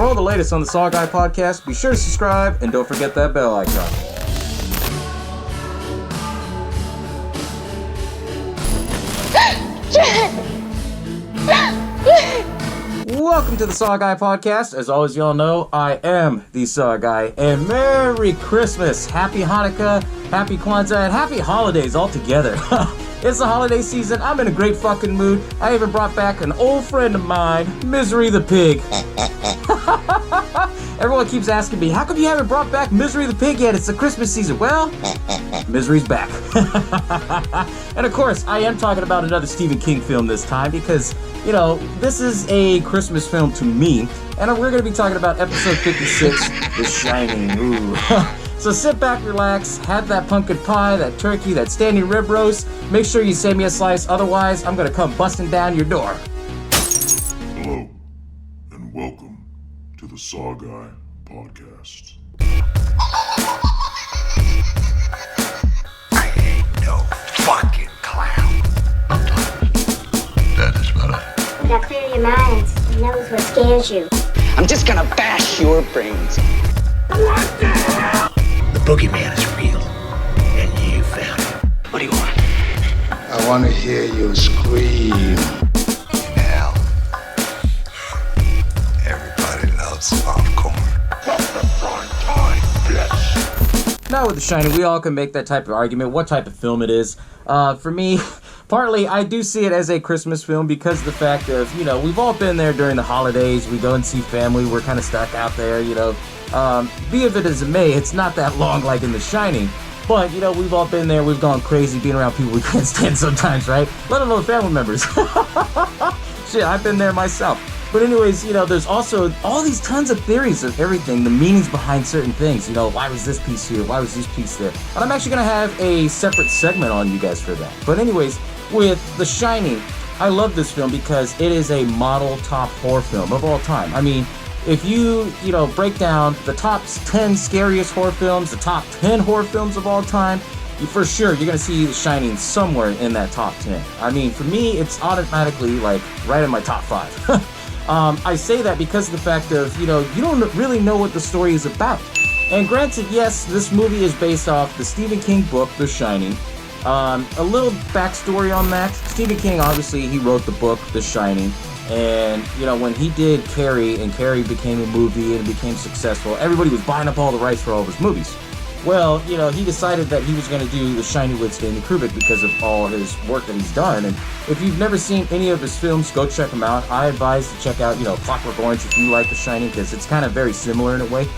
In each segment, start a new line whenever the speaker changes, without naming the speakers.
all the latest on the SaWGuy podcast, be sure to subscribe and don't forget that bell icon. Welcome to the SaWGuy podcast. As always, y'all know, I am the SaWGuy. And Merry Christmas, Happy Hanukkah, Happy Kwanzaa, and Happy Holidays all together. It's the holiday season. I'm in a great fucking mood. I even brought back an old friend of mine, Misery the Pig. Everyone keeps asking me, how come you haven't brought back Misery the Pig yet? It's the Christmas season. Well, Misery's back. And of course, I am talking about another Stephen King film this time because, you know, this is a Christmas film to me. And we're going to be talking about episode 56, The Shining. Ooh. So sit back, relax, have that pumpkin pie, that turkey, that Stanley rib roast. Make sure you save me a slice, otherwise I'm gonna come busting down your door.
Hello, and welcome to the SaWGuy podcast.
I ain't no fucking clown.
That is better.
Now clear your minds. He knows what scares you.
I'm just gonna bash your brains.
What the hell?
The boogeyman is real, and you found him. What do you want?
I want to hear you scream.
Hell. Everybody loves popcorn.
Now with The Shining, we all can make that type of argument, what type of film it is. For me, partly, I do see it as a Christmas film because of the fact of, you know, we've all been there during the holidays. We go and see family. We're kind of stuck out there, you know. Be of it as it may, it's not that long like in The Shining. But, you know, we've all been there. We've gone crazy being around people we can't stand sometimes, right? Let alone family members. Shit, I've been there myself. But anyways, you know, there's also all these tons of theories of everything, the meanings behind certain things. You know, why was this piece here? Why was this piece there? And I'm actually going to have a separate segment on you guys for that. But anyways, with The Shining, I love this film because it is a model top horror film of all time. I mean, if you know, break down the top 10 scariest horror films, the top 10 horror films of all time, for sure, you're going to see The Shining somewhere in that top 10. I mean, for me, it's automatically, like, right in my top 5. I say that because of the fact of, you know, you don't really know what the story is about. And granted, yes, this movie is based off the Stephen King book, The Shining. A little backstory on that. Stephen King, obviously, he wrote the book, The Shining. And, you know, when he did Carrie, and Carrie became a movie and it became successful, everybody was buying up all the rights for all of his movies. Well, you know, he decided that he was going to do The Shining with Stanley Kubrick because of all his work that he's done. And if you've never seen any of his films, go check them out. I advise to check out, you know, Clockwork Orange if you like The Shining because it's kind of very similar in a way.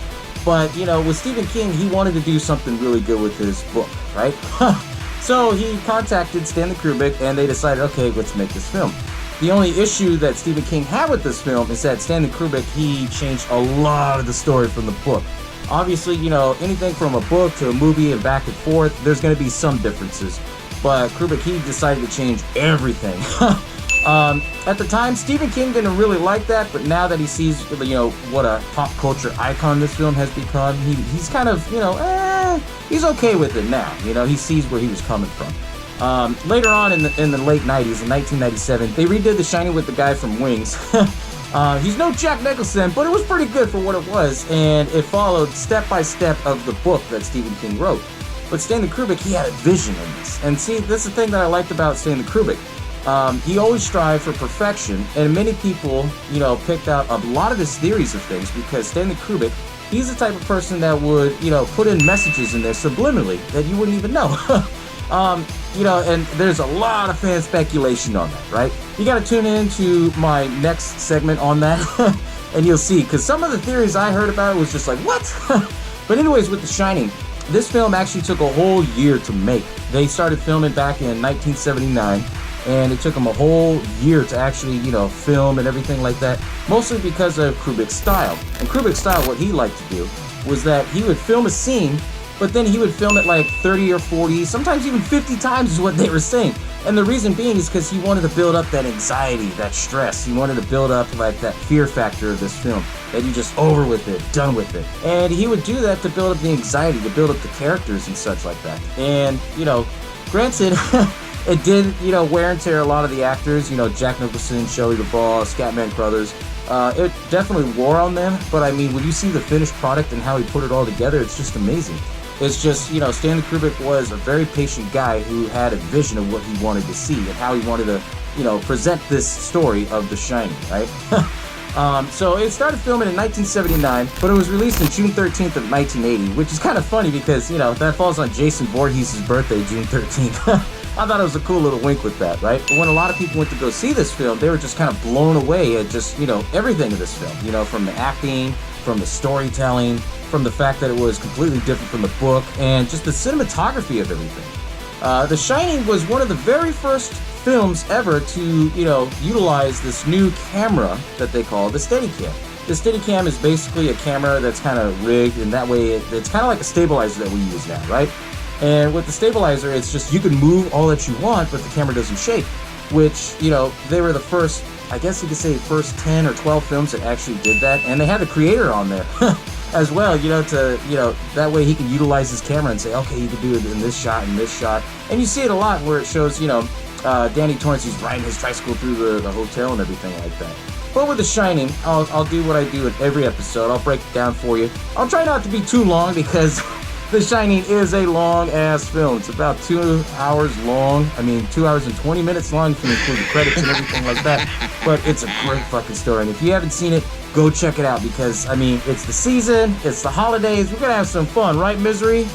But, you know, with Stephen King, he wanted to do something really good with his book, right? So he contacted Stanley Kubrick and they decided, okay, let's make this film. The only issue that Stephen King had with this film is that Stanley Kubrick, he changed a lot of the story from the book. Obviously, you know, anything from a book to a movie and back and forth, there's going to be some differences. But Kubrick, he decided to change everything. At the time, Stephen King didn't really like that, but now that he sees, you know, what a pop culture icon this film has become, he's kind of, you know, he's okay with it now. You know, he sees where he was coming from. Later on in the late 90s, in 1997, they redid The Shining with the guy from Wings. He's no Jack Nicholson, but it was pretty good for what it was, and it followed step by step of the book that Stephen King wrote. But Stanley Kubrick, he had a vision in this. And see, that's the thing that I liked about Stanley Kubrick. He always strived for perfection, and many people, you know, picked out a lot of his theories of things because Stanley Kubrick, he's the type of person that would, you know, put in messages in there subliminally that you wouldn't even know. You know, and there's a lot of fan speculation on that, right? You got to tune in to my next segment on that, and you'll see, because some of the theories I heard about it was just like, what? But anyways, with The Shining, this film actually took a whole year to make. They started filming back in 1979, and it took them a whole year to actually, you know, film and everything like that, mostly because of Kubrick's style. And Kubrick's style, what he liked to do was that he would film a scene, but then he would film it like 30 or 40, sometimes even 50 times is what they were saying. And the reason being is because he wanted to build up that anxiety, that stress. He wanted to build up like that fear factor of this film, that you just over with it, done with it. And he would do that to build up the anxiety, to build up the characters and such like that. And, you know, granted, it did, you know, wear and tear a lot of the actors, you know, Jack Nicholson, Shelley Duvall, Scatman Crothers. It definitely wore on them, but I mean, when you see the finished product and how he put it all together, it's just amazing. It's just, Stanley Kubrick was a very patient guy who had a vision of what he wanted to see and how he wanted to, present this story of The Shining, right? So it started filming in 1979, but it was released on June 13th of 1980, which is kind of funny because, that falls on Jason Voorhees' birthday, June 13th. I thought it was a cool little wink with that, right? But when a lot of people went to go see this film, they were just kind of blown away at just, everything of this film, from the acting, from the storytelling, from the fact that it was completely different from the book, and just the cinematography of everything. The Shining was one of the very first films ever to, utilize this new camera that they call the Steadicam. The Steadicam is basically a camera that's kind of rigged, and that way it's kind of like a stabilizer that we use now, right? And with the stabilizer, it's just you can move all that you want, but the camera doesn't shake, which, they were the first, I guess you could say, first 10 or 12 films that actually did that, and they had the creator on there as well, that way he can utilize his camera and say, okay, you can do it in this shot and this shot. And you see it a lot where it shows, Danny Torrance, he's riding his tricycle through the hotel and everything like that. But with The Shining, I'll do what I do in every episode. I'll break it down for you. I'll try not to be too long because The Shining is a long-ass film. It's about 2 hours long. 2 hours and 20 minutes long if you include the credits and everything like that. But it's a great fucking story. And if you haven't seen it, go check it out because, it's the season, it's the holidays. We're going to have some fun, right, Misery?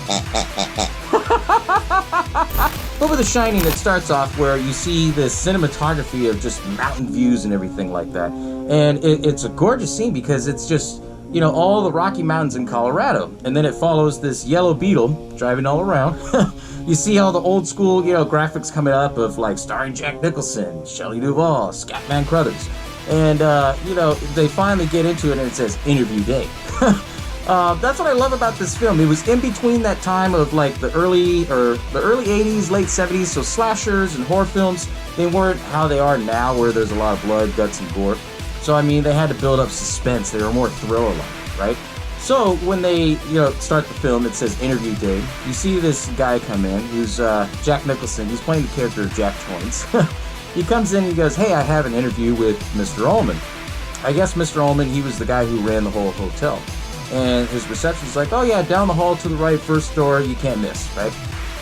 But with The Shining, it starts off where you see this cinematography of just mountain views and everything like that. And it's a gorgeous scene because it's just, all the Rocky Mountains in Colorado. And then it follows this yellow beetle driving all around. You see all the old school, graphics coming up of like starring Jack Nicholson, Shelley Duvall, Scatman Crothers. And, they finally get into it and it says interview day. That's what I love about this film. It was in between that time of like the early 80s, late 70s, so slashers and horror films, they weren't how they are now where there's a lot of blood, guts, and gore. So, they had to build up suspense. They were more thriller-like, right? So, when they, start the film, it says interview day. You see this guy come in, who's Jack Nicholson. He's playing the character of Jack Torrance. He comes in and he goes, hey, I have an interview with Mr. Ullman. I guess Mr. Ullman, he was the guy who ran the whole hotel. And his receptionist's like, oh, yeah, down the hall to the right, first door, you can't miss, right?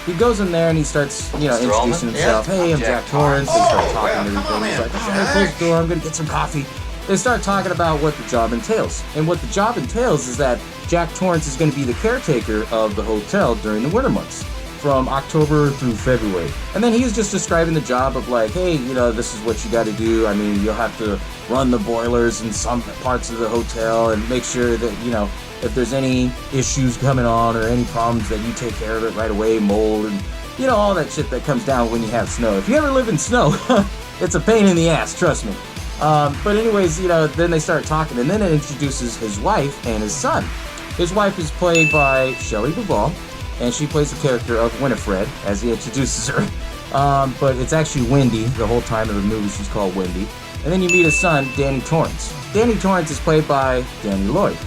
He goes in there and he starts, introducing himself. Yeah. Hey, I'm Jack Torrance. They start talking and everything. He's like, oh, close the door, I'm going to get some coffee. They start talking about what the job entails. And what the job entails is that Jack Torrance is going to be the caretaker of the hotel during the winter months, from October through February. And then he's just describing the job of like, hey, this is what you got to do. You'll have to run the boilers in some parts of the hotel and make sure that, if there's any issues coming on or any problems that you take care of it right away, mold and, all that shit that comes down when you have snow. If you ever live in snow, it's a pain in the ass, trust me. But anyways, then they start talking, and then it introduces his wife and his son. His wife is played by Shelley Duvall, and she plays the character of Winifred, as he introduces her. But it's actually Wendy. The whole time of the movie, she's called Wendy. And then you meet his son, Danny Torrance. Danny Torrance is played by Danny Lloyd.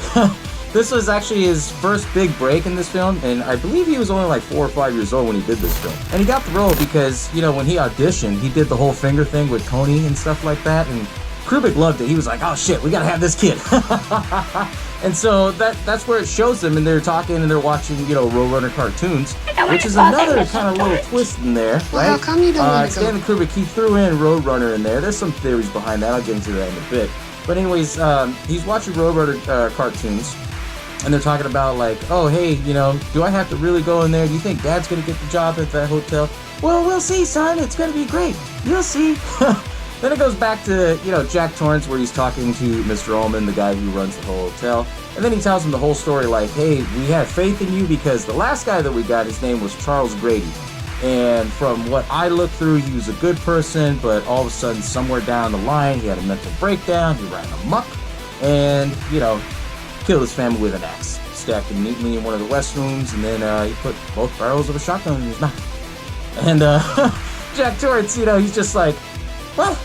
This was actually his first big break in this film, and I believe he was only like 4 or 5 years old when he did this film. And he got the role because, when he auditioned, he did the whole finger thing with Tony and stuff like that, and Kubrick loved it. He was like, oh shit, we gotta have this kid. And so that's where it shows them, and they're talking and they're watching, Roadrunner cartoons, which is another kind of little twist in there, right?
Well, how come you don't want to go?
Stanley Kubrick, he threw in Roadrunner in there. There's some theories behind that. I'll get into that in a bit. But anyways, he's watching Roadrunner cartoons, and they're talking about like, oh, hey, do I have to really go in there? Do you think Dad's going to get the job at that hotel? Well, we'll see, son. It's going to be great. You'll see. Then it goes back to, Jack Torrance, where he's talking to Mr. Ullman, the guy who runs the whole hotel. And then he tells him the whole story like, hey, we have faith in you because the last guy that we got, his name was Charles Grady. And from what I looked through, he was a good person, but all of a sudden, somewhere down the line, he had a mental breakdown, he ran amok, and, killed his family with an axe. Stacked him neatly in one of the West rooms, and then he put both barrels of a shotgun in his mouth. And Jack Torrance, he's just like, what?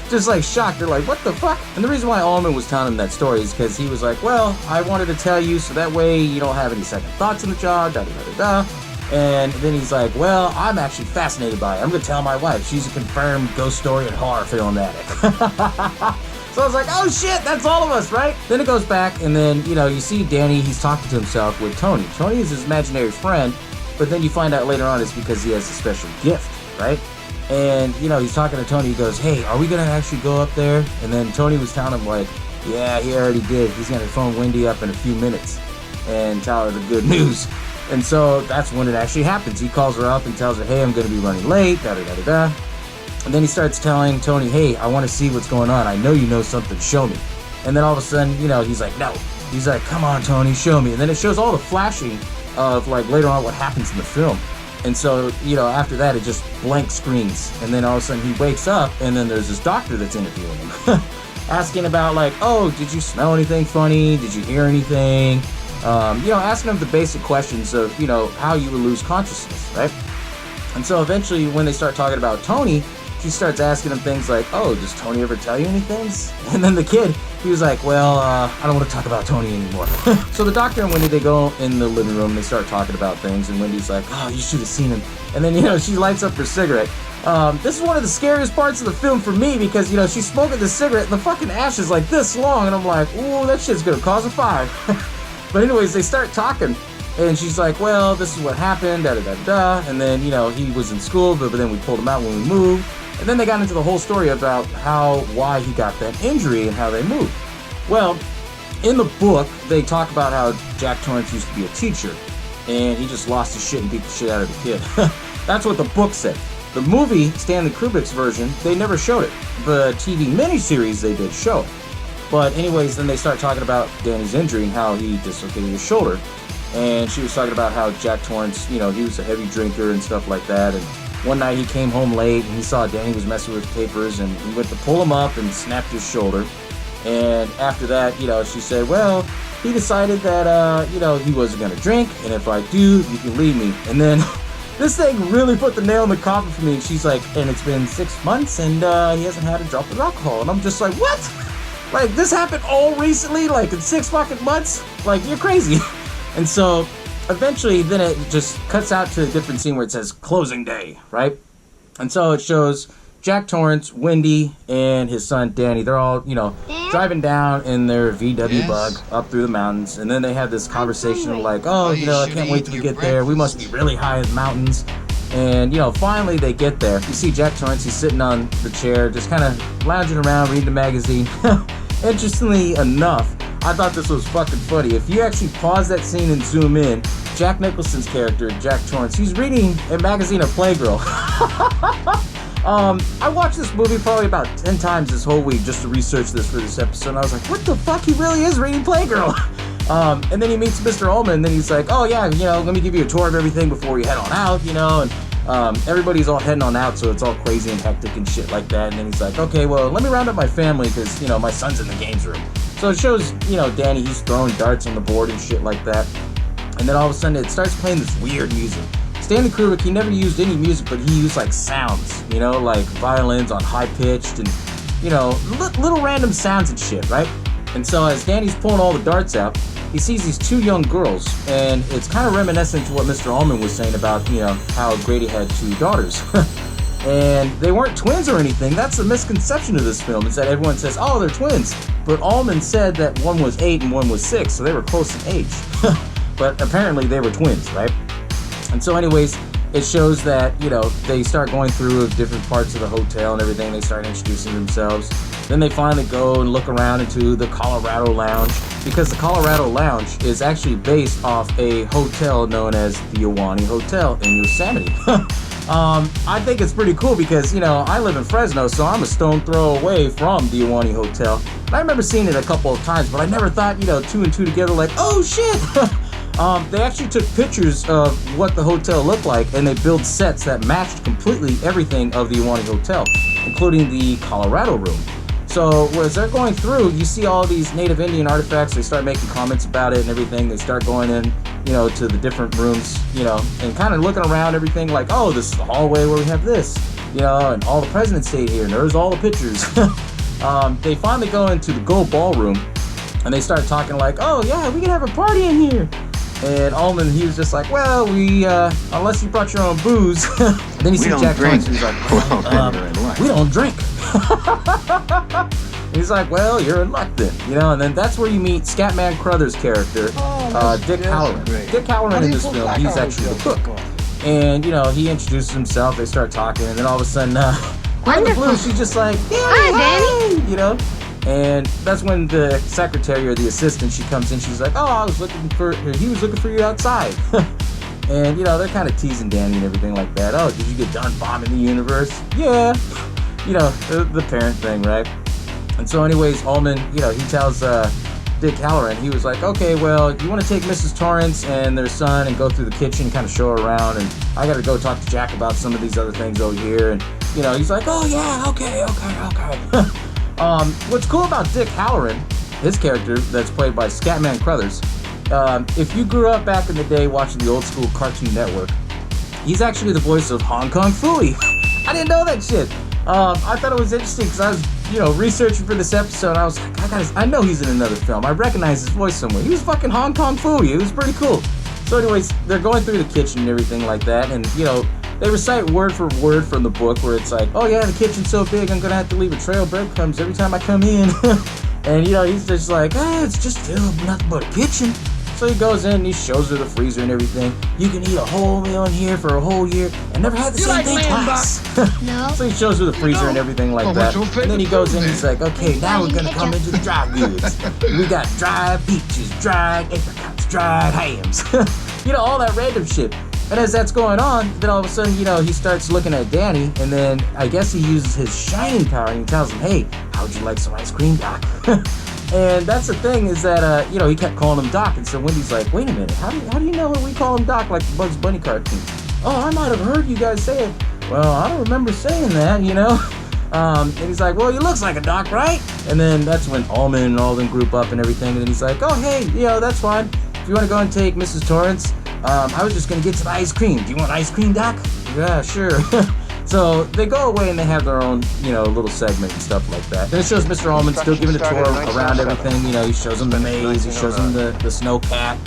Just like shocked. They're like, what the fuck? And the reason why Ullman was telling him that story is because he was like, well, I wanted to tell you so that way you don't have any second thoughts in the job, da-da-da-da-da. And then he's like, well, I'm actually fascinated by it. I'm going to tell my wife. She's a confirmed ghost story and horror film addict. So So I was like, oh shit, that's all of us, right? Then it goes back, and then, you see Danny, he's talking to himself with Tony. Tony is his imaginary friend, but then you find out later on it's because he has a special gift, right? And, he's talking to Tony, he goes, hey, are we gonna actually go up there? And then Tony was telling him, like, yeah, he already did. He's gonna phone Wendy up in a few minutes and tell her the good news. And so that's when it actually happens. He calls her up and tells her, hey, I'm gonna be running late, da-da-da-da-da. And then he starts telling Tony, hey, I want to see what's going on. I know you know something. Show me. And then all of a sudden, he's like, no. He's like, come on, Tony, show me. And then it shows all the flashing of, like, later on what happens in the film. And so, after that, it just blank screens. And then all of a sudden he wakes up, and then there's this doctor that's interviewing him. Asking about, like, oh, did you smell anything funny? Did you hear anything? Asking him the basic questions of, how you would lose consciousness, right? And so eventually when they start talking about Tony, she starts asking him things like, oh, does Tony ever tell you any things? And then the kid, he was like, well, I don't want to talk about Tony anymore. So the doctor and Wendy, they go in the living room and they start talking about things, and Wendy's like, oh, you should have seen him. And then, she lights up her cigarette. This is one of the scariest parts of the film for me because, she's smoking the cigarette and the fucking ash is like this long, and I'm like, ooh, that shit's gonna cause a fire. But anyways, they start talking. And she's like, well, this is what happened, da-da-da-da. And then, he was in school, but then we pulled him out when we moved. And then they got into the whole story about why he got that injury and how they moved. Well, in the book, they talk about how Jack Torrance used to be a teacher. And he just lost his shit and beat the shit out of the kid. That's what the book said. The movie, Stanley Kubrick's version, they never showed it. The TV miniseries, they did show it. But anyways, then they start talking about Danny's injury and how he dislocated his shoulder. And she was talking about how Jack Torrance, he was a heavy drinker and stuff like that. And one night he came home late and he saw Danny was messing with papers, and he went to pull him up and snapped his shoulder. And after that, she said, well, he decided that, he wasn't going to drink, and if I do, you can leave me. And then this thing really put the nail in the coffin for me. And she's like, and it's been 6 months and he hasn't had a drop of alcohol. And I'm just like, what? Like, this happened all recently? Like, in 6 fucking months? Like, you're crazy. And so, eventually, then it just cuts out to a different scene where it says closing day, right? And so it shows Jack Torrance, Wendy, and his son Danny. They're all, driving down in their VW bug up through the mountains. And then they have this conversation of like, oh, I can't wait till we get there. We must be really high in the mountains. And, finally they get there. You see Jack Torrance, he's sitting on the chair, just kind of lounging around, reading the magazine. Interestingly enough, I thought this was fucking funny. If you actually pause that scene and zoom in, Jack Nicholson's character, Jack Torrance, he's reading a magazine of Playgirl. I watched this movie probably about 10 times this whole week just to research this for this episode, and I was like, what the fuck? He really is reading Playgirl. And then he meets Mr. Ullman, and then he's like, oh yeah, let me give you a tour of everything before we head on out, and everybody's all heading on out, so it's all crazy and hectic and shit like that. And then he's like, okay, well, let me round up my family because, my son's in the games room. So it shows, Danny, he's throwing darts on the board and shit like that. And then all of a sudden it starts playing this weird music. Stanley Kubrick, he never used any music, but he used like sounds, like violins on high pitched and, little random sounds and shit, right? And so as Danny's pulling all the darts out, he sees these two young girls, and it's kind of reminiscent to what Mr. Ullman was saying about, how Grady had 2 daughters. And they weren't twins or anything. That's the misconception of this film, is that everyone says, oh, they're twins. But Ullman said that one was 8 and one was 6, so they were close in age. But apparently they were twins, right? And so anyways, it shows that, they start going through different parts of the hotel and everything. They start introducing themselves. Then they finally go and look around into the Colorado Lounge, because the Colorado Lounge is actually based off a hotel known as the Ahwahnee Hotel in Yosemite. I think it's pretty cool because, I live in Fresno, so I'm a stone throw away from the Ahwahnee Hotel. And I remember seeing it a couple of times, but I never thought, 2 and 2 together, like, oh shit! They actually took pictures of what the hotel looked like, and they built sets that matched completely everything of the Ahwahnee Hotel, including the Colorado room. So as they're going through, you see all these native Indian artifacts. They start making comments about it and everything. They start going in, to the different rooms, and kind of looking around everything like, oh, this is the hallway where we have this, and all the presidents stayed here, and there's all the pictures. They finally go into the Gold Ballroom, and they start talking like, oh yeah, we can have a party in here. And Ullman, he was just like, well, we, unless you brought your own booze. Then you see Jack Torrance, he's like, we don't drink. he's like, well, you're in luck then, you know. And then that's where you meet Scatman Crothers' character, Dick Halloran. Dick Halloran in this film, he's actually the cook. And, you know, he introduces himself, they start talking, and then all of a sudden, out of the blue, she's just like, hi, Danny, you know. And that's when the secretary or the assistant, she comes in, she's like, oh, he was looking for you outside. And, you know, they're kind of teasing Danny and everything like that. Oh, did you get done bombing the universe? Yeah. You know, the parent thing, right? And so anyways, Ullman, you know, he tells Dick Halloran, he was like, okay, well, you want to take Mrs. Torrance and their son and go through the kitchen and kind of show her around, and I got to go talk to Jack about some of these other things over here. And, you know, he's like, oh, yeah, okay. What's cool about Dick Halloran, his character that's played by Scatman Crothers, if you grew up back in the day watching the old school Cartoon Network, he's actually the voice of Hong Kong Phooey. I didn't know that shit. I thought it was interesting because I was, you know, researching for this episode. I was like, I know he's in another film. I recognize his voice somewhere. He was fucking Hong Kong Phooey. It was pretty cool. So anyways, they're going through the kitchen and everything like that, and, you know, they recite word for word from the book where it's like, oh yeah, the kitchen's so big, I'm gonna have to leave a trail of breadcrumbs every time I come in. And, you know, he's just like, it's just still nothing but a kitchen. So he goes in and he shows her the freezer and everything. You can eat a whole meal in here for a whole year and never have the same thing twice.
No.
So he shows her the freezer and everything like that. And then he goes in and he's like, okay, now we're gonna come into the dry goods. We got dried peaches, dried apricots, dried hams. You know, all that random shit. And as that's going on, then all of a sudden, you know, he starts looking at Danny, and then I guess he uses his shining power and he tells him, hey, how would you like some ice cream, Doc? And that's the thing is that, you know, he kept calling him Doc, and so Wendy's like, wait a minute, how do you know when we call him Doc like the Bugs Bunny cartoon? Oh, I might have heard you guys say it. Well, I don't remember saying that, you know? And he's like, well, he looks like a Doc, right? And then that's when Ullman and all them group up and everything, and then he's like, oh, hey, you know, that's fine. If you want to go and take Mrs. Torrance, I was just going to get to the ice cream. Do you want ice cream, Doc? Yeah, sure. So they go away and they have their own, you know, little segment and stuff like that. Then it shows Mr. Ullman still giving a tour around everything. You know, he shows them the maze, he shows them the snow cat,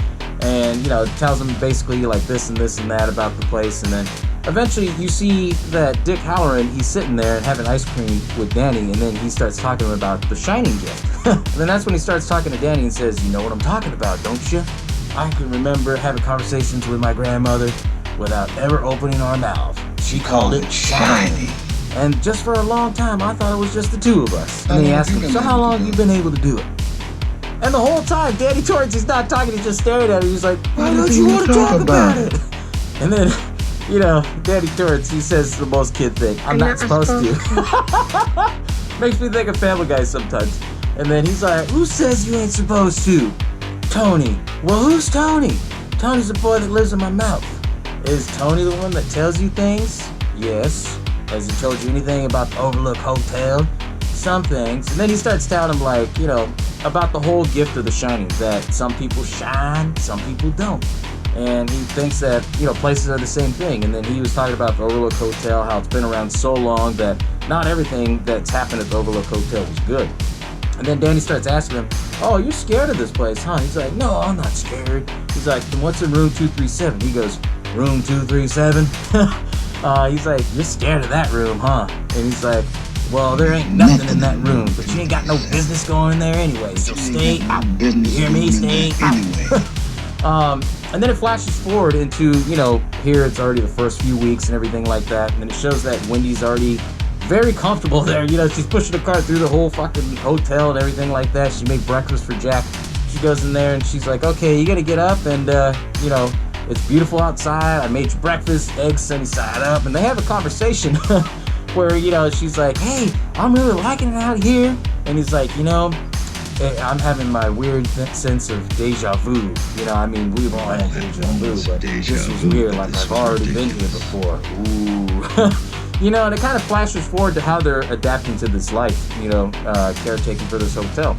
and, you know, tells them basically like this and that about the place. And then eventually you see that Dick Halloran, he's sitting there and having ice cream with Danny, and then he starts talking about the shining gift. And then that's when he starts talking to Danny and says, you know what I'm talking about, don't you? I can remember having conversations with my grandmother without ever opening our mouth. She called it shiny. And just for a long time, I thought it was just the two of us. And then he asked him, so how long have you been able to do it? And the whole time, Danny Torrance, he's not talking, he's just staring at him. He's like, why don't you want to talk about it? And then, you know, Danny Torrance, he says the most kid thing. I'm not supposed to. Makes me think of Family Guy sometimes. And then he's like, who says you ain't supposed to? Tony. Well, who's Tony? Tony's the boy that lives in my mouth. Is Tony the one that tells you things? Yes. Has he told you anything about the Overlook Hotel? Some things. And then he starts telling him, like, you know, about the whole gift of the shining, that some people shine, some people don't. And he thinks that, you know, places are the same thing. And then he was talking about the Overlook Hotel, how it's been around so long that not everything that's happened at the Overlook Hotel was good. And then Danny starts asking him, oh, you're scared of this place, huh? He's like, no, I'm not scared. He's like, then what's in room 237? He goes, room 237? He's like, you're scared of that room, huh? And he's like, well, there ain't nothing in that room, but you ain't got no business going in there anyway, so stay out. You hear me? Stay out. And then it flashes forward into, you know, here it's already the first few weeks and everything like that, and then it shows that Wendy's already very comfortable there. You know, she's pushing the cart through the whole fucking hotel and everything like that. She made breakfast for Jack. She goes in there and she's like, okay, you gotta get up and, you know, it's beautiful outside. I made you breakfast, eggs sunny side up. And they have a conversation where, you know, she's like, hey, I'm really liking it out here. And he's like, you know, I'm having my weird sense of deja vu. You know, I mean, we've all had deja vu, but this is weird. Like, I've already been here before. Ooh. You know, and it kind of flashes forward to how they're adapting to this life, you know, caretaking for this hotel.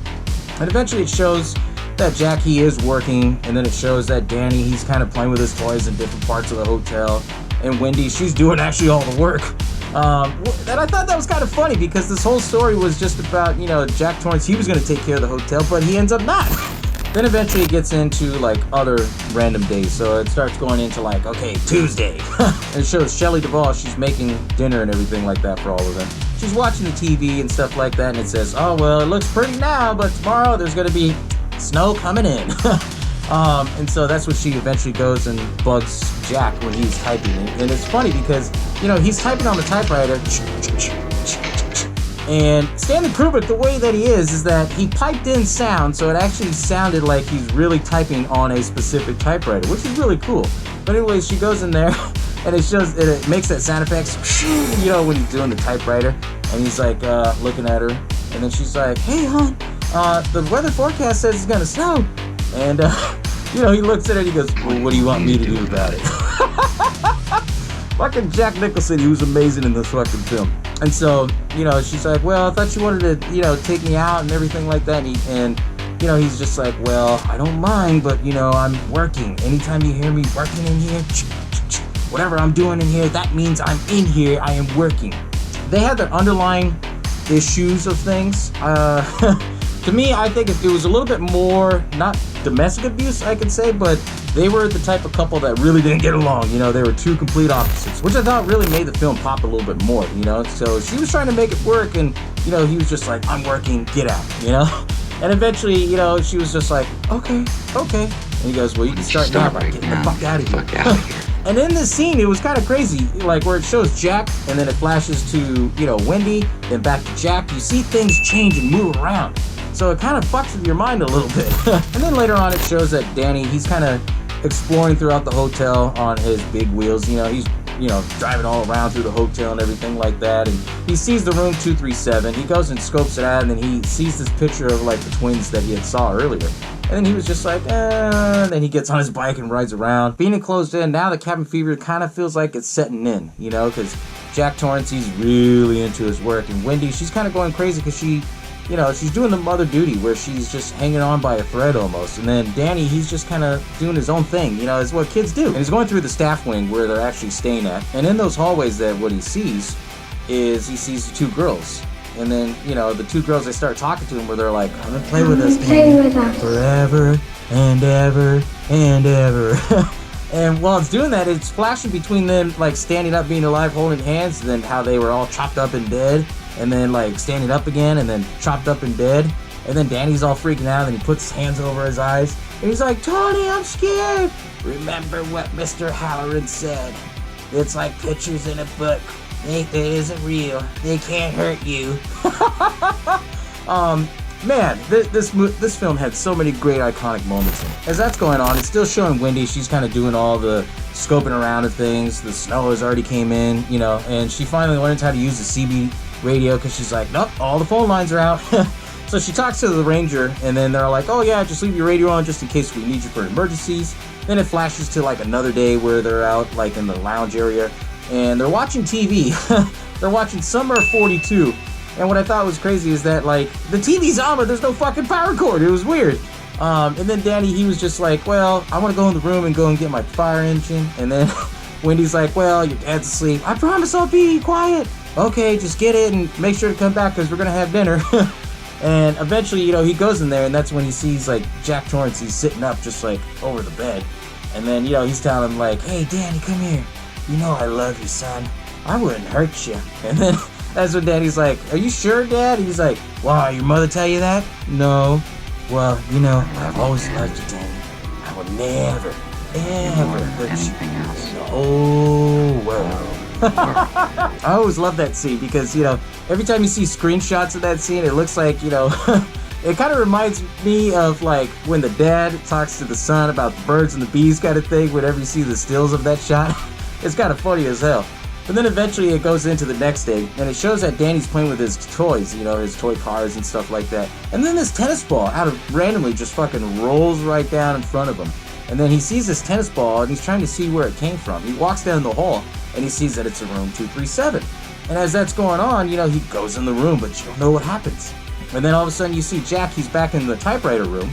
And eventually it shows that Jack, he is working, and then it shows that Danny, he's kind of playing with his toys in different parts of the hotel, and Wendy, she's doing actually all the work. And I thought that was kind of funny because this whole story was just about, you know, Jack Torrance, he was going to take care of the hotel, but he ends up not. Then eventually it gets into, like, other random days. So it starts going into, like, okay, Tuesday. And it shows Shelley Duvall, she's making dinner and everything like that for all of them. she's watching the TV and stuff like that, and it says, oh, well, it looks pretty now, but tomorrow there's going to be snow coming in. And so that's what she eventually goes and bugs Jack when he's typing. And it's funny because, he's typing on the typewriter. And Stanley Kubrick, the way that he is that he piped in sound, so it actually sounded like he's really typing on a specific typewriter, which is really cool. But anyways, she goes in there, and it makes that sound effects, when he's doing the typewriter. And he's like looking at her, and then she's like, hey, hon, the weather forecast says it's gonna snow. And, he looks at it and he goes, well, what do you want me to do about it? Fucking Jack Nicholson, he was amazing in this fucking film. And so, she's like, well, I thought you wanted to, take me out and everything like that. And he's just like, well, I don't mind, but, I'm working. Anytime you hear me working in here, whatever I'm doing in here, that means I'm in here, I am working. They had their underlying issues of things. To me, I think it was a little bit more, not domestic abuse, I could say, but they were the type of couple that really didn't get along. They were two complete opposites, which I thought really made the film pop a little bit more, So she was trying to make it work, and, he was just like, I'm working, get out, And eventually, she was just like, okay. And he goes, well, you can start now by getting the fuck out of here. And in this scene, it was kind of crazy, like where it shows Jack, and then it flashes to, Wendy, then back to Jack. You see things change and move around. So it kind of fucks with your mind a little bit. And then later on, it shows that Danny, he's kind of exploring throughout the hotel on his big wheels. He's, driving all around through the hotel and everything like that. And he sees the room 237. He goes and scopes it out, and then he sees this picture of, like, the twins that he had saw earlier. And then he was just like, and then he gets on his bike and rides around. Being enclosed in, now the cabin fever kind of feels like it's setting in, because Jack Torrance, he's really into his work. And Wendy, she's kind of going crazy because she's doing the mother duty where she's just hanging on by a thread almost. And then Danny, he's just kind of doing his own thing, is what kids do. And he's going through the staff wing where they're actually staying at. And in those hallways what he sees is he sees the two girls. And then, the two girls, they start talking to him where they're like, come and play with us, Danny, forever and ever and ever. And while it's doing that, it's flashing between them, like, standing up, being alive, holding hands, and then how they were all chopped up and dead. And then, like, standing up again, and then chopped up and dead. And then Danny's all freaking out, and he puts his hands over his eyes. And he's like, Tony, I'm scared. Remember what Mr. Halloran said. It's like pictures in a book. It isn't real. They can't hurt you. Man, this film had so many great iconic moments in it. As that's going on, it's still showing Wendy. She's kind of doing all the scoping around of things. The snow has already came in, and she finally learns how to use the CB radio because she's like, nope, all the phone lines are out. So she talks to the ranger, and then they're like, oh yeah, just leave your radio on just in case we need you for emergencies. Then it flashes to like another day where they're out like in the lounge area, and they're watching TV. They're watching Summer of 42. And what I thought was crazy is that, like, the TV's on, but there's no fucking power cord. It was weird. And then Danny, he was just like, well, I want to go in the room and go and get my fire engine. And then Wendy's like, well, your dad's asleep. I promise I'll be quiet. Okay, just get it and make sure to come back because we're going to have dinner. And eventually, he goes in there, and that's when he sees, like, Jack Torrance. He's sitting up just, like, over the bed. And then, he's telling him, like, hey, Danny, come here. I love you, son. I wouldn't hurt you. And then that's when Danny's like, are you sure, Dad? And he's like, wow, your mother tell you that? No. Well, I've always loved you, Danny. I will never, ever hurt you in the whole world. I always love that scene because, every time you see screenshots of that scene, it looks like, it kind of reminds me of, like, when the dad talks to the son about the birds and the bees kind of thing, whenever you see the stills of that shot. It's kind of funny as hell. But then eventually it goes into the next day, and it shows that Danny's playing with his toys, his toy cars and stuff like that. And then this tennis ball randomly just fucking rolls right down in front of him. And then he sees this tennis ball, and he's trying to see where it came from. He walks down the hall, and he sees that it's in room 237. And as that's going on, he goes in the room, but you don't know what happens. And then all of a sudden you see Jack, he's back in the typewriter room,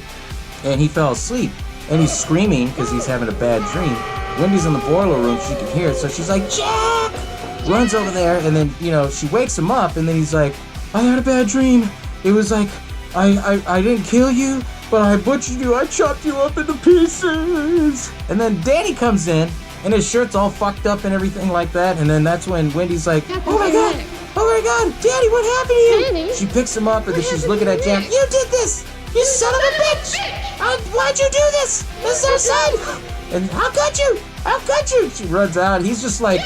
and he fell asleep. And he's screaming because he's having a bad dream. Wendy's in the boiler room, she can hear it, so she's like, Jack! Runs over there, and then, she wakes him up, and then he's like, I had a bad dream. It was like, I didn't kill you, but I butchered you, I chopped you up into pieces. And then Danny comes in, and his shirt's all fucked up and everything like that, and then that's when Wendy's like, oh my god, my God, Daddy, what happened to you? Danny? She picks him up and then she's looking at Jack. You did this! You son of a bitch! Why'd you do this? This is our son! And how could you? How could you? She runs out. He's just like,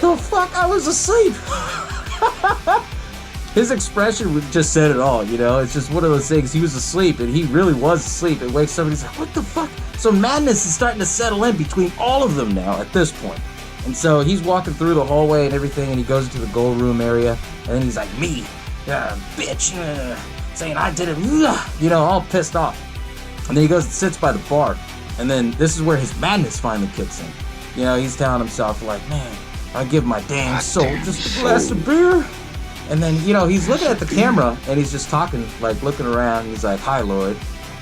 the fuck? I was asleep. His expression just said it all, you know? It's just one of those things. He was asleep, and he really was asleep. And wakes up and he's like, what the fuck? So madness is starting to settle in between all of them now at this point. And so he's walking through the hallway and everything, and he goes into the gold room area, and then he's like, me, bitch, saying I did it, you know, all pissed off. And then he goes and sits by the bar, and then this is where his madness finally kicks in. You know, he's telling himself, like, man, I give my damn soul just a glass of beer. And then, you know, he's looking at the camera, and he's just talking, like, looking around, and he's like, hi, Lloyd.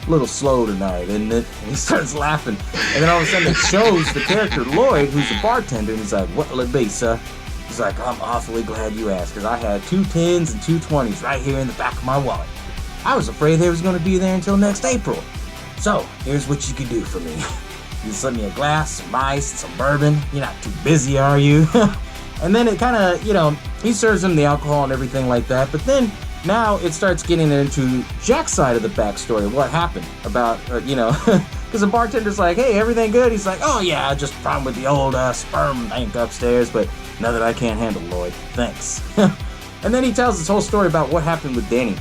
A little slow tonight, isn't it? And he starts laughing. And then all of a sudden it shows the character Lloyd, who's a bartender, and he's like, what'll it be, sir? He's like, I'm awfully glad you asked, because I had 2 10s and 2 20s right here in the back of my wallet. I was afraid they was going to be there until next April. So, here's what you can do for me. You send me a glass, some ice, and some bourbon. You're not too busy, are you? And then it kind of, you know, he serves him the alcohol and everything like that, but then now it starts getting into Jack's side of the backstory, what happened about, you know, because the bartender's like, hey, everything good? He's like, oh yeah, just a problem with the old sperm bank upstairs, but now that I can't handle Lloyd, thanks. And then he tells this whole story about what happened with Danny,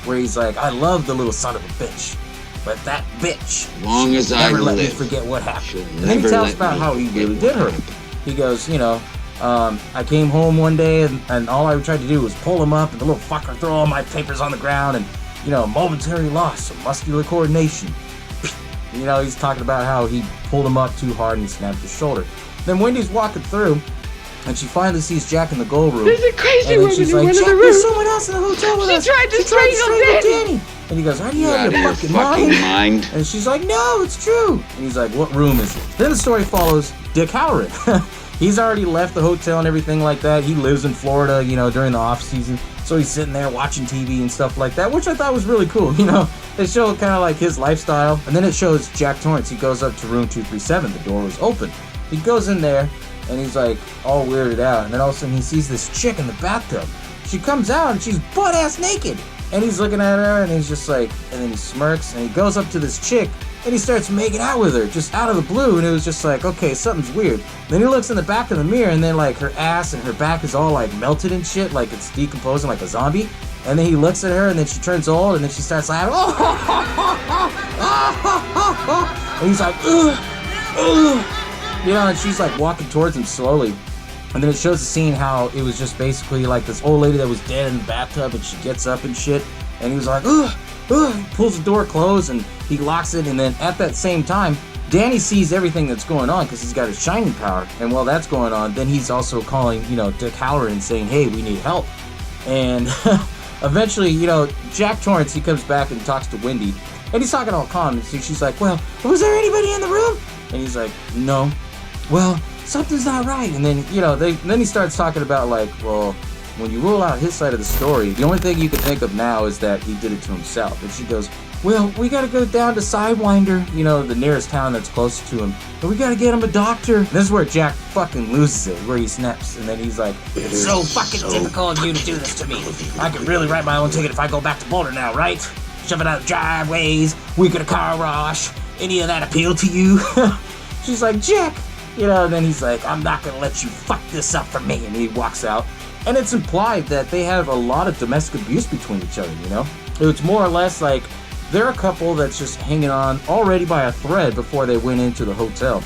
where he's like, I love the little son of a bitch, but that bitch,
Long as I
never let me
live,
forget what happened.
she'll
And then he
never
tells
let
about
me
how he
forget
really
what
did hurt
happened.
him. He goes, you know, I came home one day and all I tried to do was pull him up and the little fucker throw all my papers on the ground and, you know, momentary loss of muscular coordination. You know, he's talking about how he pulled him up too hard and he snapped his shoulder. Then Wendy's walking through and she finally sees Jack in the gold room.
There's a crazy
and then
woman
she's
in
like,
one of
Jack,
the
there's
rooms.
someone else in the hotel with us.
She tried to strangle
Danny. And he goes, are you out of your fucking mind? And she's like, no, it's true. And he's like, what room is it? Then the story follows Dick Halloran. He's already left the hotel and everything like that. He lives in Florida, you know, during the off season. So he's sitting there watching TV and stuff like that, which I thought was really cool. You know, they show kind of like his lifestyle. And then it shows Jack Torrance. He goes up to room 237. The door was open. He goes in there and he's like all weirded out. And then all of a sudden he sees this chick in the bathtub. She comes out and she's butt-ass naked. And he's looking at her and he's just like, and then he smirks and he goes up to this chick and he starts making out with her just out of the blue. And it was just like, okay, something's weird. Then he looks in the back of the mirror and then like her ass and her back is all like melted and shit, like it's decomposing like a zombie. And then he looks at her and then she turns old and then she starts laughing. And he's like, ugh, ugh. You know, and she's like walking towards him slowly. And then it shows the scene how it was just basically like this old lady that was dead in the bathtub and she gets up and shit. And he was like, ugh, ugh. He pulls the door closed and he locks it. And then at that same time, Danny sees everything that's going on because he's got his shining power. And while that's going on, then he's also calling, you know, Dick Halloran saying, hey, we need help. And eventually, you know, Jack Torrance, he comes back and talks to Wendy. And he's talking all calm. And so she's like, well, was there anybody in the room? And he's like, no. Well, something's not right. And then, you know, then he starts talking about like, well, when you rule out his side of the story, the only thing you can think of now is that he did it to himself. And she goes, well, we gotta go down to SaWGuY, you know, the nearest town that's close to him. And we gotta get him a doctor. And this is where Jack fucking loses it, where he snaps. And then he's like, it's so fucking typical of you to do this to me. I could really write my own ticket if I go back to Boulder now, right? Shoving out driveways, week at a car wash. Any of that appeal to you? She's like, Jack. You know, and then he's like, I'm not gonna let you fuck this up for me. And he walks out. And it's implied that they have a lot of domestic abuse between each other, you know? It's more or less like they're a couple that's just hanging on already by a thread before they went into the hotel.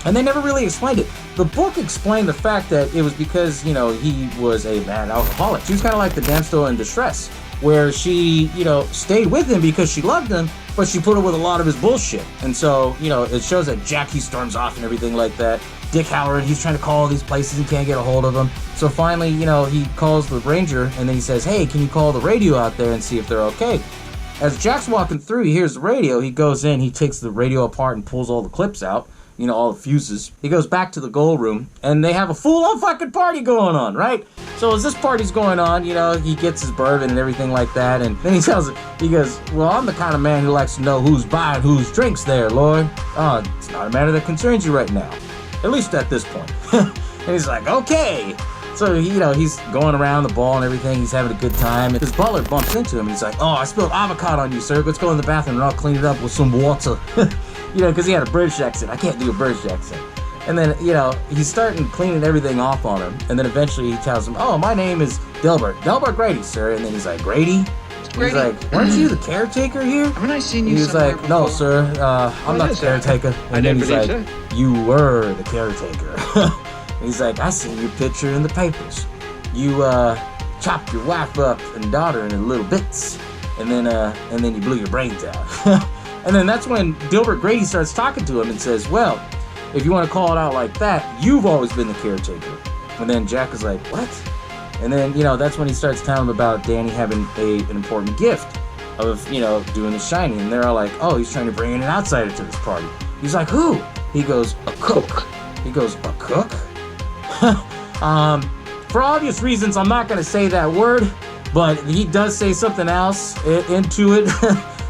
And they never really explained it. The book explained the fact that it was because, you know, he was a mad alcoholic. She was kind of like the damsel in distress, where she, you know, stayed with him because she loved him, but she put up with a lot of his bullshit. And so, you know, it shows that Jack, he storms off and everything like that. Dick Halloran, he's trying to call all these places, he can't get a hold of them. So finally, you know, he calls the ranger and then he says, hey, can you call the radio out there and see if they're okay? As Jack's walking through, he hears the radio, he goes in, he takes the radio apart and pulls all the clips out, you know, all the fuses. He goes back to the gold room and they have a full-on fucking party going on, right? So as this party's going on, you know, he gets his bourbon and everything like that, and then he tells it, he goes, well, I'm the kind of man who likes to know who's buying whose drinks there, Lloyd. Oh, it's not a matter that concerns you right now. At least at this point. And he's like, okay, So, he's going around the ball and everything. He's having a good time. And his butler bumps into him and he's like, oh, I spilled avocado on you, sir. Let's go in the bathroom and I'll clean it up with some water. Because he had a British accent. I can't do a British accent. And then, he's starting cleaning everything off on him. And then eventually he tells him, oh, my name is Delbert. Delbert Grady, sir. And then he's like, Grady? He's like, weren't you the caretaker here?
Haven't I seen you
He's like, no, sir, I'm not the caretaker. And then he's like, you were the caretaker. And he's like, I seen your picture in the papers. You chopped your wife up and daughter in little bits, and then you blew your brains out. And then that's when Delbert Grady starts talking to him and says, well, if you want to call it out like that, you've always been the caretaker. And then Jack is like, what? And then, that's when he starts telling him about Danny having an important gift of, doing The Shining. And they're all like, oh, he's trying to bring in an outsider to this party. He's like, who? He goes, a cook. He goes, a cook? For obvious reasons, I'm not going to say that word, but he does say something else into it.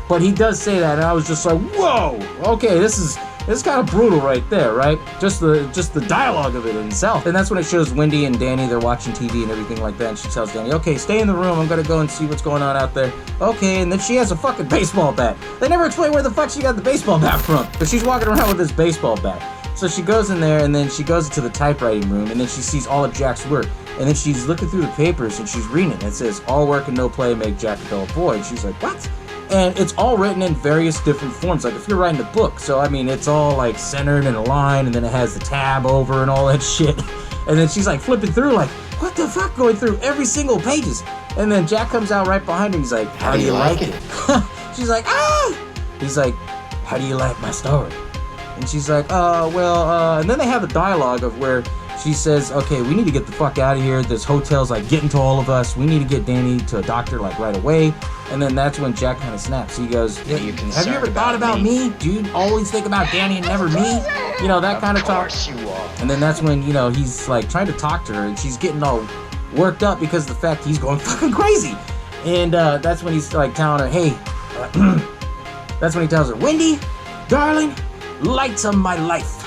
But he does say that, and I was just like, whoa, okay, this is kind of brutal right there, right? Just the dialogue of it in itself. And that's when it shows Wendy and Danny, they're watching TV and everything like that, and she tells Danny, okay, stay in the room, I'm gonna go and see what's going on out there. Okay, and then she has a fucking baseball bat. They never explain where the fuck she got the baseball bat from, but she's walking around with this baseball bat. So she goes in there, and then she goes to the typewriting room, and then she sees all of Jack's work. And then she's looking through the papers, and she's reading it. It says, all work and no play make Jack a dull boy. And she's like, what? And it's all written in various different forms, like if you're writing a book. So, I mean, it's all like centered in a line, and then it has the tab over and all that shit. And then she's like flipping through, like, what the fuck, going through every single pages. And then Jack comes out right behind her, and he's like, how do you like it? She's like, ah! He's like, how do you like my story? And she's like, and then they have a dialogue of where she says, okay, we need to get the fuck out of here. This hotel's like getting to all of us. We need to get Danny to a doctor like right away. And then that's when Jack kind of snaps. He goes, have you ever thought about me? Dude, always think about Danny and never me? That kind of talk. And then that's when, he's like trying to talk to her, and she's getting all worked up because of the fact he's going fucking crazy. And that's when he's like telling her, hey, that's when he tells her, Wendy, darling, lights of my life.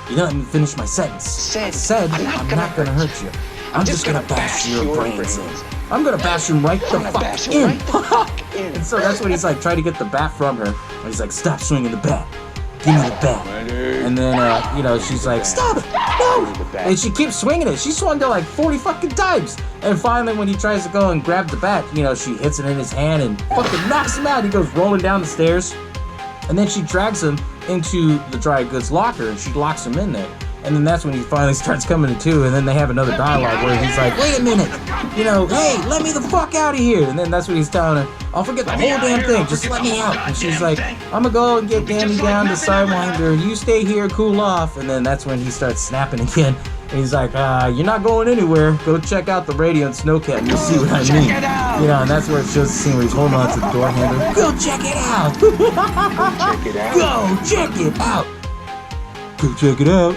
You didn't let me finish my sentence. I said, I'm not gonna hurt you. I'm just gonna bash your brains in. I'm gonna bash him right the fuck in. And so that's when he's like trying to get the bat from her. And he's like, stop swinging the bat. Give me the bat. And then, she's like, stop it. No. And she keeps swinging it. She swung it like 40 fucking times. And finally, when he tries to go and grab the bat, she hits it in his hand and fucking knocks him out. He goes rolling down the stairs. And then she drags him into the dry goods locker, and she locks him in there. And then that's when he finally starts coming to, and then they have another dialogue where he's like, wait a minute, hey, let me the fuck out of here. And then that's when he's telling her, I'll forget the whole damn thing, just let me out. And she's like, I'm gonna go and get Danny down to Sidewinder, you stay here, cool off. And then that's when he starts snapping again. And he's like, you're not going anywhere. Go check out the radio and Snowcat and you'll see what I mean. And that's where it shows the scene where he's holding on to the door handle. Go check it out. Go check it out. Go check it out.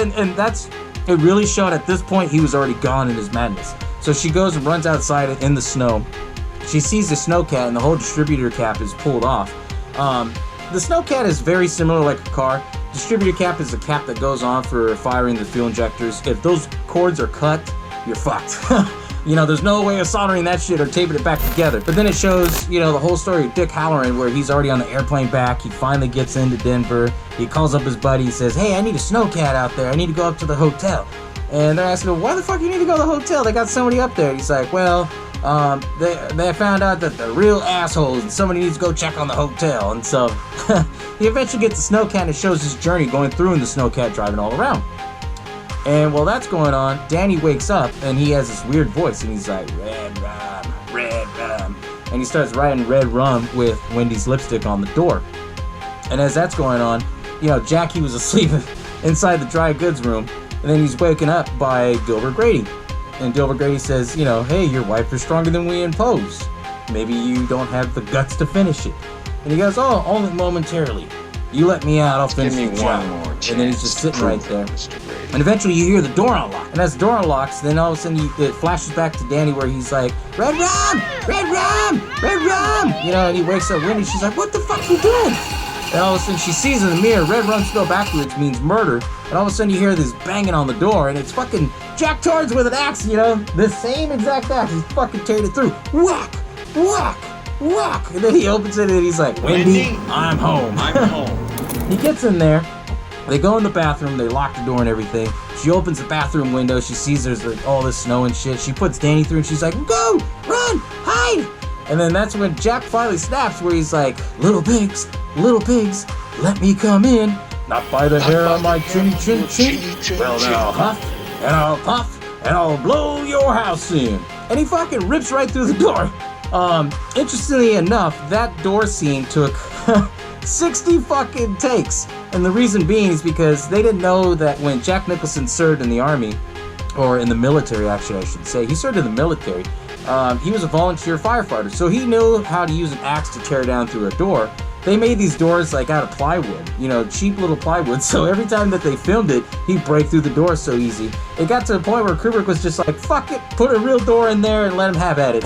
And that's, it really showed at this point he was already gone in his madness. So she goes and runs outside in the snow. She sees the Snowcat and the whole distributor cap is pulled off. The Snowcat is very similar like a car. Distributor cap is the cap that goes on for firing the fuel injectors. If those cords are cut, you're fucked. There's no way of soldering that shit or taping it back together. But then it shows, the whole story of Dick Halloran where he's already on the airplane back. He finally gets into Denver. He calls up his buddy. He says, hey, I need a Snowcat out there. I need to go up to the hotel. And they're asking him, why the fuck you need to go to the hotel? They got somebody up there. He's like, well, they found out that they're real assholes and somebody needs to go check on the hotel. And so he eventually gets the Snowcat and it shows his journey going through in the Snowcat driving all around. And while that's going on, Danny wakes up and he has this weird voice and he's like, red rum, red rum. And he starts writing red rum with Wendy's lipstick on the door. And as that's going on, Jackie was asleep inside the dry goods room. And then he's waken up by Delbert Grady. And Delbert Grady says, hey, your wife is stronger than we imposed. Maybe you don't have the guts to finish it. And he goes, oh, only momentarily. You let me out, I'll finish the job. And then he's just sitting right there. And eventually you hear the door unlock. And as the door unlocks, then all of a sudden it flashes back to Danny where he's like, red rum, red rum, red rum. And he wakes up Wendy. She's like, what the fuck you doing? And all of a sudden she sees in the mirror, red run spelled backwards means murder. And all of a sudden you hear this banging on the door, and it's fucking Jack Torrance with an axe, the same exact axe. He's fucking tearing it through. Whack, whack, whack. And then he opens it and he's like, Wendy, I'm home.
I'm home.
He gets in there. They go in the bathroom, they lock the door and everything. She opens the bathroom window, she sees there's like all this snow and shit. She puts Danny through and she's like, go, run, hide. And then that's when Jack finally snaps, where he's like, little pigs, let me come in. Not by the hair on my chin. Well, now huff, and I'll puff, and I'll blow your house in. And he fucking rips right through the door. Interestingly enough, that door scene took 60 fucking takes. And the reason being is because they didn't know that when Jack Nicholson served in the army, or in the military actually I should say, he served in the military, he was a volunteer firefighter, so he knew how to use an axe to tear down through a door. They made these doors like out of plywood, cheap little plywood, so every time that they filmed it, he'd break through the door so easy. It got to the point where Kubrick was just like, fuck it, put a real door in there and let him have at it.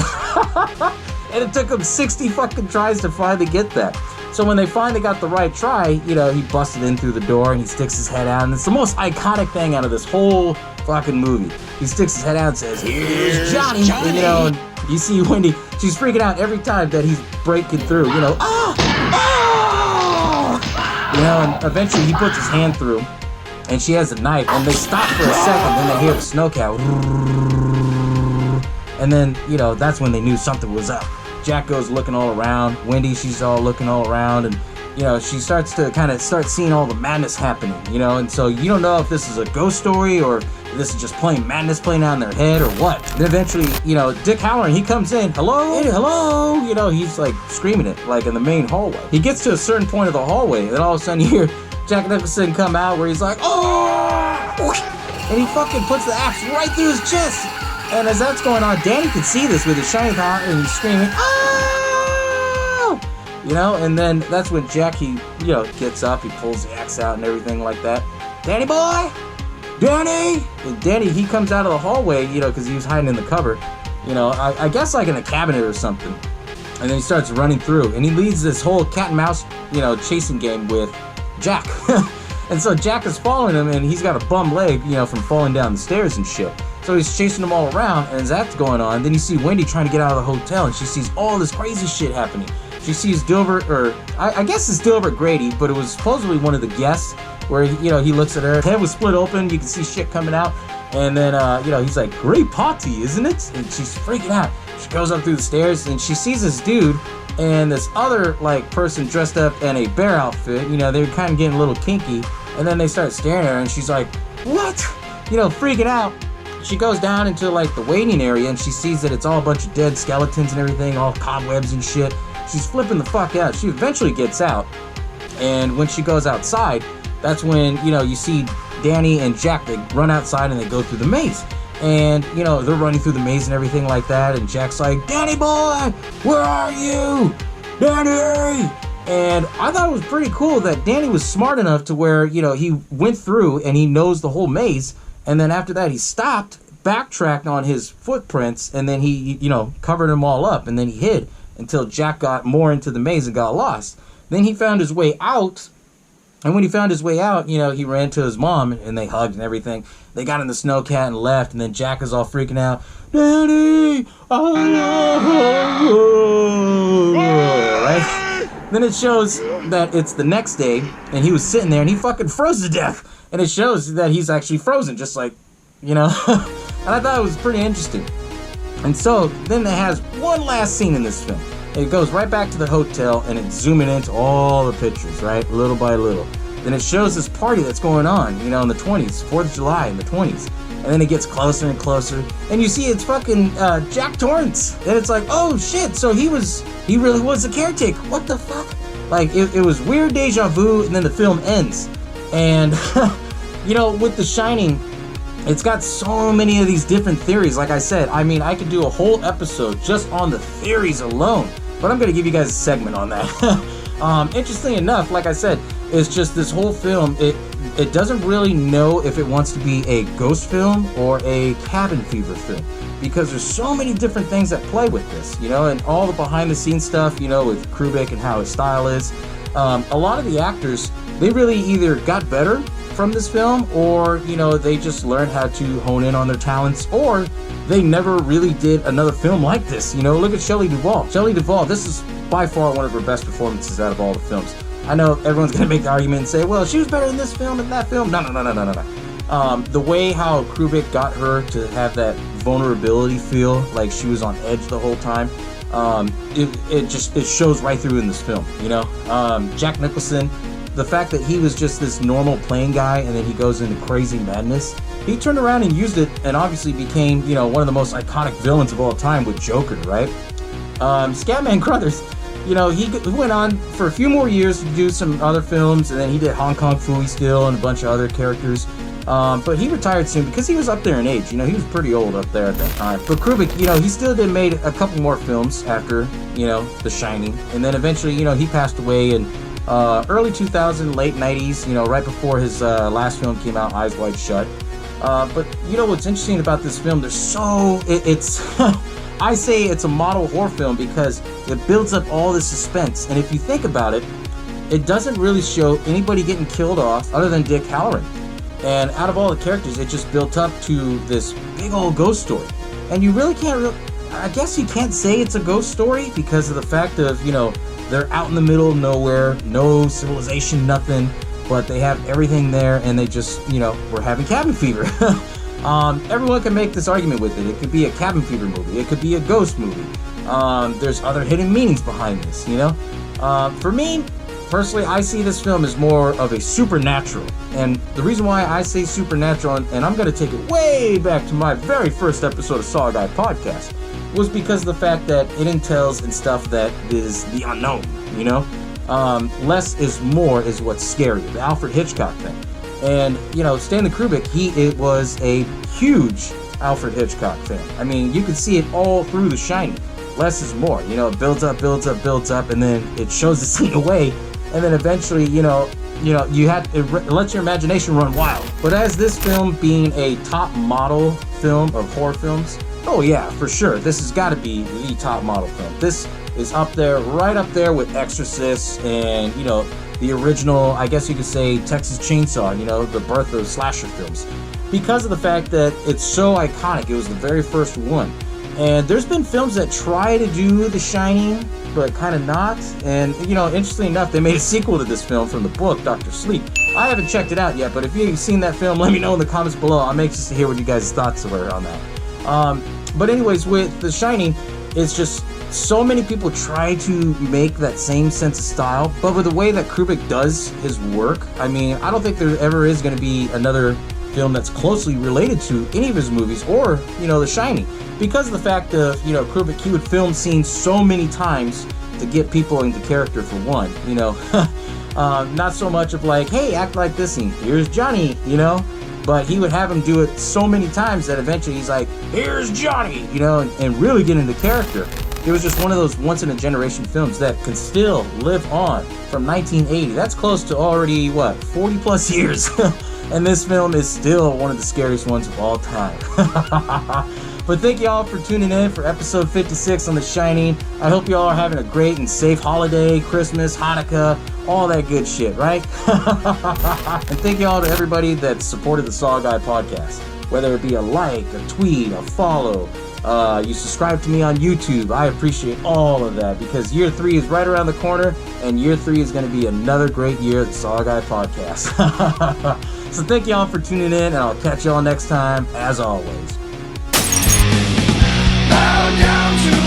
And it took him 60 fucking tries to finally get that. So when they finally got the right try, he busted in through the door and he sticks his head out, and it's the most iconic thing out of this whole fucking movie. He sticks his head out and says, here's Johnny. And, you see Wendy, she's freaking out every time that he's breaking through, and eventually he puts his hand through and she has a knife, and they stop for a second, then they hear the snow cow. And then, that's when they knew something was up. Jack goes looking all around. Wendy, she's all looking all around, and she starts to kind of start seeing all the madness happening, and so you don't know if this is a ghost story or if this is just plain madness playing out in their head or what. Then eventually, Dick Halloran, he comes in, hello, he's like screaming it like in the main hallway. He gets to a certain point of the hallway, and then all of a sudden you hear Jack Nicholson come out where he's like, oh, and he fucking puts the axe right through his chest. And as that's going on, Danny can see this with his shiny heart, and he's screaming, oh! And then that's when Jack, he gets up, he pulls the axe out and everything like that. Danny boy! Danny! And Danny, he comes out of the hallway, because he was hiding in the cupboard, I guess like in a cabinet or something. And then he starts running through, and he leads this whole cat and mouse, chasing game with Jack. And so Jack is following him, and he's got a bum leg, from falling down the stairs and shit. So he's chasing them all around, and as that's going on, then you see Wendy trying to get out of the hotel, and she sees all this crazy shit happening. She sees Dilbert, or I guess it's Dilbert Grady, but it was supposedly one of the guests, where, he looks at her, his head was split open, you can see shit coming out, and then, he's like, great party, isn't it? And she's freaking out. She goes up through the stairs, and she sees this dude, and this other, person dressed up in a bear outfit, they're kind of getting a little kinky, and then they start staring at her, and she's like, what? Freaking out. She goes down into the waiting area, and she sees that it's all a bunch of dead skeletons and everything, all cobwebs and shit. She's flipping the fuck out. She eventually gets out, and when she goes outside, that's when, you see Danny and Jack, they run outside and they go through the maze. And, they're running through the maze and everything like that, and Jack's like, Danny boy, where are you? Danny! And I thought it was pretty cool that Danny was smart enough to where, he went through and he knows the whole maze. And then after that, he stopped, backtracked on his footprints, and then he, covered them all up, and then he hid until Jack got more into the maze and got lost. Then he found his way out, and when he found his way out, he ran to his mom, and they hugged and everything. They got in the snowcat and left, and then Jack is all freaking out. Daddy, I love you. Right? Then it shows that it's the next day, and he was sitting there, and he fucking froze to death. And it shows that he's actually frozen, just like, And I thought it was pretty interesting. And so, then it has one last scene in this film. It goes right back to the hotel, and it's zooming into all the pictures, right? Little by little. Then it shows this party that's going on, in the 20s, 4th of July in the 20s. And then it gets closer and closer, and you see it's fucking Jack Torrance. And it's like, oh shit, so he really was the caretaker. What the fuck? Like, it was weird deja vu, and then the film ends. And, with The Shining, it's got so many of these different theories. Like I said, I could do a whole episode just on the theories alone. But I'm going to give you guys a segment on that. Interestingly enough, like I said, it's just this whole film, it doesn't really know if it wants to be a ghost film or a cabin fever film. Because there's so many different things that play with this, and all the behind the scenes stuff, with Kubrick and how his style is. a lot of the actors, they really either got better from this film, or, you know, they just learned how to hone in on their talents, or they never really did another film like this. You know, look at Shelley Duvall. Shelley Duvall, this is by far one of her best performances out of all the films. I know everyone's going to make the argument and say, well, she was better in this film than that film. No. The way how Kubrick got her to have that vulnerability feel, like she was on edge the whole time, it shows right through in this film, you know? Jack Nicholson, the fact that he was just this normal plain guy and then he goes into crazy madness, he turned around and used it and obviously became, you know, one of the most iconic villains of all time with Joker, right? Scatman Crothers, you know, he went on for a few more years to do some other films, and then he did Hong Kong Phooey still and a bunch of other characters. But he retired soon because he was up there in age. You know, he was pretty old up there at that time. But Kubrick, you know, he still made a couple more films after, you know, The Shining. And then eventually, you know, he passed away in early 2000, late 90s, you know, right before his last film came out, Eyes Wide Shut. But, you know, what's interesting about this film, it's... I say it's a model horror film because it builds up all this suspense. And if you think about it, it doesn't really show anybody getting killed off other than Dick Hallorann. And out of all the characters, it just built up to this big old ghost story. And you really can't, I guess you can't say it's a ghost story because of the fact of, you know, they're out in the middle of nowhere, no civilization, nothing, but they have everything there and they just, you know, we're having cabin fever. Everyone can make this argument with it. It could be a cabin fever movie. It could be a ghost movie. There's other hidden meanings behind this, you know? For me, personally, I see this film as more of a supernatural. And the reason why I say supernatural, and I'm going to take it way back to my very first episode of SaWGuy podcast, was because of the fact that it entails and stuff that is the unknown, you know? Less is more is what's scary. The Alfred Hitchcock thing. And, you know, Stanley Kubrick, it was a huge Alfred Hitchcock fan. I mean, you could see it all through The Shining. Less is more. You know, it builds up, and then it shows the scene away, and then eventually, it lets your imagination run wild. But as this film being a top model film of horror films, oh yeah, for sure, this has got to be the top model film. This is up there, right up there with Exorcist and, you know, the original, I guess you could say, Texas Chainsaw, you know, the birth of slasher films. Because of the fact that it's so iconic, it was the very first one. And there's been films that try to do The Shining, but kind of not. And, you know, interestingly enough, they made a sequel to this film from the book, Dr. Sleep. I haven't checked it out yet, but if you've seen that film, let me know in the comments below. I'm anxious to hear what you guys' thoughts were on that. But anyways, with The Shining, it's just so many people try to make that same sense of style, but with the way that Kubrick does his work, I mean, I don't think there ever is going to be another film that's closely related to any of his movies or, you know, The Shining. Because of the fact of, you know, Kubrick, he would film scenes so many times to get people into character for one, you know. Not so much of like, hey, act like this scene, here's Johnny, you know. But he would have him do it so many times that eventually he's like, here's Johnny, you know, and really get into character. It was just one of those once-in-a-generation films that can still live on from 1980. That's close to already, 40-plus years. And this film is still one of the scariest ones of all time. But thank y'all for tuning in for episode 56 on The Shining. I hope y'all are having a great and safe holiday, Christmas, Hanukkah, all that good shit, right? And thank y'all to everybody that supported the SaWGuy podcast. Whether it be a like, a tweet, a follow, you subscribe to me on YouTube. I appreciate all of that because year 3 is right around the corner, and year 3 is going to be another great year of the SaWGuy podcast. So thank y'all for tuning in, and I'll catch y'all next time, as always.
Bow down to